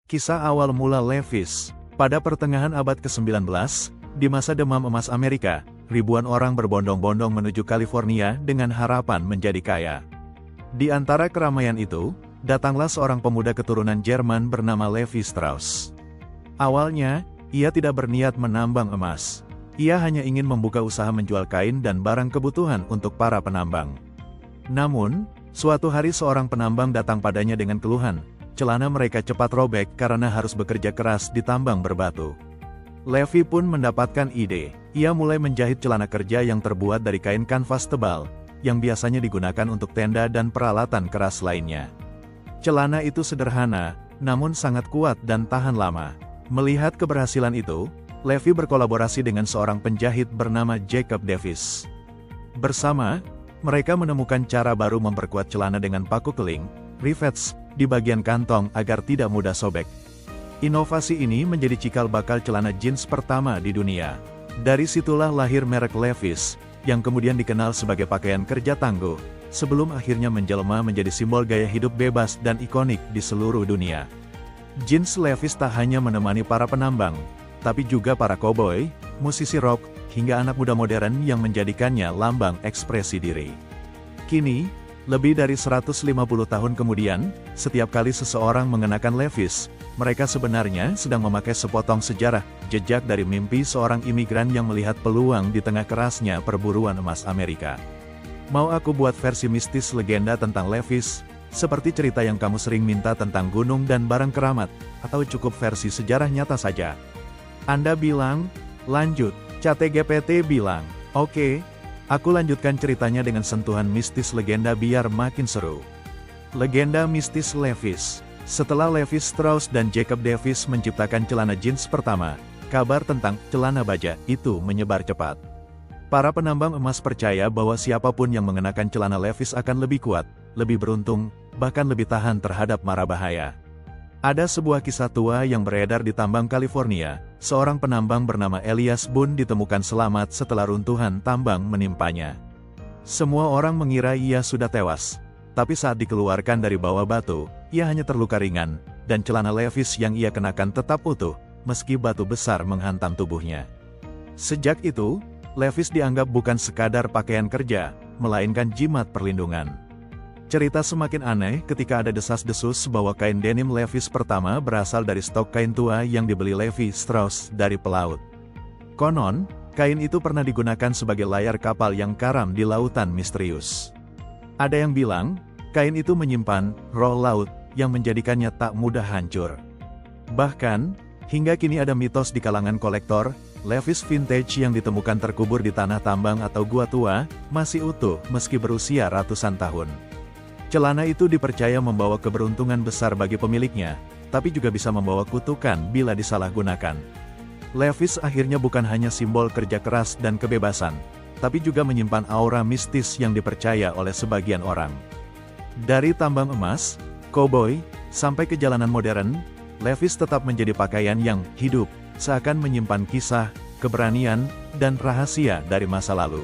Kisah awal mula Levi's. Pada pertengahan abad ke-19, di masa demam emas Amerika, ribuan orang berbondong-bondong menuju California dengan harapan menjadi kaya. Di antara keramaian itu, datanglah seorang pemuda keturunan Jerman bernama Levi Strauss. Awalnya, ia tidak berniat menambang emas. Ia hanya ingin membuka usaha menjual kain dan barang kebutuhan untuk para penambang. Namun, suatu hari seorang penambang datang padanya dengan keluhan. Celana mereka cepat robek karena harus bekerja keras di tambang berbatu. Levi pun mendapatkan ide. Ia mulai menjahit celana kerja yang terbuat dari kain kanvas tebal, yang biasanya digunakan untuk tenda dan peralatan keras lainnya. Celana itu sederhana, namun sangat kuat dan tahan lama. Melihat keberhasilan itu, Levi berkolaborasi dengan seorang penjahit bernama Jacob Davis. Bersama, mereka menemukan cara baru memperkuat celana dengan paku keling, rivets, di bagian kantong agar tidak mudah sobek. Inovasi ini menjadi cikal bakal celana jeans pertama di dunia. Dari situlah lahir merek Levi's, yang kemudian dikenal sebagai pakaian kerja tangguh, sebelum akhirnya menjelma menjadi simbol gaya hidup bebas dan ikonik di seluruh dunia. Jeans Levi's tak hanya menemani para penambang, tapi juga para koboi, musisi rock, hingga anak muda modern yang menjadikannya lambang ekspresi diri. Kini, lebih dari 150 tahun kemudian, setiap kali seseorang mengenakan Levi's, mereka sebenarnya sedang memakai sepotong sejarah, jejak dari mimpi seorang imigran yang melihat peluang di tengah kerasnya perburuan emas Amerika. Mau aku buat versi mistis legenda tentang Levi's, seperti cerita yang kamu sering minta tentang gunung dan barang keramat, atau cukup versi sejarah nyata saja? Anda bilang, lanjut. ChatGPT bilang, oke. Aku lanjutkan ceritanya dengan sentuhan mistis legenda biar makin seru. Legenda mistis Levi's. Setelah Levi Strauss dan Jacob Davis menciptakan celana jeans pertama, kabar tentang celana baja itu menyebar cepat. Para penambang emas percaya bahwa siapapun yang mengenakan celana Levi's akan lebih kuat, lebih beruntung, bahkan lebih tahan terhadap mara bahaya. Ada sebuah kisah tua yang beredar di tambang California. Seorang penambang bernama Elias Boone ditemukan selamat setelah runtuhan tambang menimpanya. Semua orang mengira ia sudah tewas. Tapi saat dikeluarkan dari bawah batu, ia hanya terluka ringan, dan celana Levi's yang ia kenakan tetap utuh, meski batu besar menghantam tubuhnya. Sejak itu, Levi's dianggap bukan sekadar pakaian kerja, melainkan jimat perlindungan. Cerita semakin aneh ketika ada desas-desus bahwa kain denim Levi's pertama berasal dari stok kain tua yang dibeli Levi Strauss dari pelaut. Konon, kain itu pernah digunakan sebagai layar kapal yang karam di lautan misterius. Ada yang bilang, kain itu menyimpan roh laut yang menjadikannya tak mudah hancur. Bahkan, hingga kini ada mitos di kalangan kolektor, Levi's vintage yang ditemukan terkubur di tanah tambang atau gua tua, masih utuh meski berusia ratusan tahun. Celana itu dipercaya membawa keberuntungan besar bagi pemiliknya, tapi juga bisa membawa kutukan bila disalahgunakan. Levi's akhirnya bukan hanya simbol kerja keras dan kebebasan, tapi juga menyimpan aura mistis yang dipercaya oleh sebagian orang. Dari tambang emas, koboi, sampai ke jalanan modern, Levi's tetap menjadi pakaian yang hidup, seakan menyimpan kisah, keberanian, dan rahasia dari masa lalu.